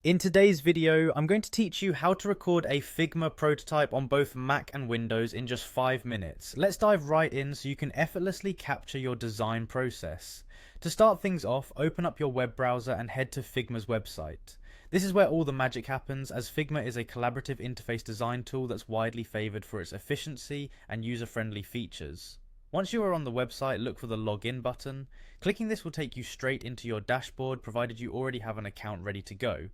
In today's video, I'm going to teach you how to record a Figma prototype on both Mac and Windows in just 5 minutes. Let's dive right in so you can effortlessly capture your design process. To start things off, open up your web browser and head to Figma's website. This is where all the magic happens, as Figma is a collaborative interface design tool that's widely favored for its efficiency and user-friendly features. Once you are on the website, look for the login button. Clicking this will take you straight into your dashboard, provided you already have an account ready to go.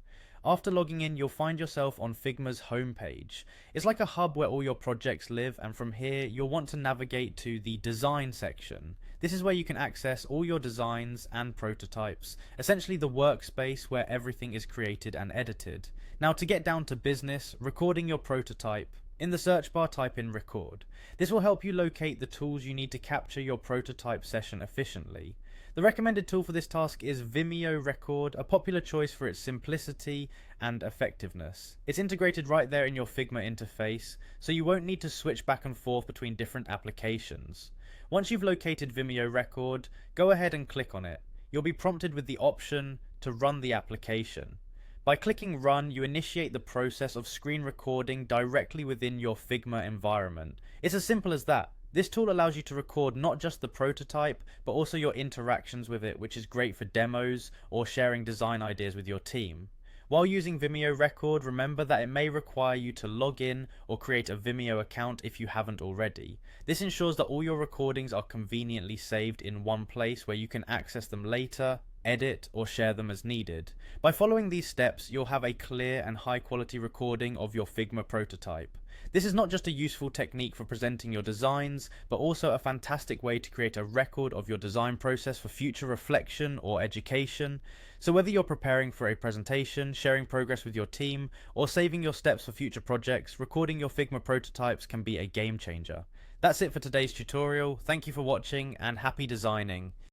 After logging in, you'll find yourself on Figma's homepage. It's like a hub where all your projects live, and from here you'll want to navigate to the design section. This is where you can access all your designs and prototypes, essentially the workspace where everything is created and edited. Now, to get down to business, recording your prototype. In the search bar, type in record. This will help you locate the tools you need to capture your prototype session efficiently. The recommended tool for this task is Vimeo Record, a popular choice for its simplicity and effectiveness. It's integrated right there in your Figma interface, so you won't need to switch back and forth between different applications. Once you've located Vimeo Record, go ahead and click on it. You'll be prompted with the option to run the application. By clicking Run, you initiate the process of screen recording directly within your Figma environment. It's as simple as that. This tool allows you to record not just the prototype, but also your interactions with it, which is great for demos or sharing design ideas with your team. While using Vimeo Record, remember that it may require you to log in or create a Vimeo account if you haven't already. This ensures that all your recordings are conveniently saved in one place where you can access them later, edit, or share them as needed. By following these steps, you'll have a clear and high quality recording of your Figma prototype. This is not just a useful technique for presenting your designs, but also a fantastic way to create a record of your design process for future reflection or education. So whether you're preparing for a presentation, sharing progress with your team, or saving your steps for future projects, recording your Figma prototypes can be a game changer. That's it for today's tutorial. Thank you for watching and happy designing.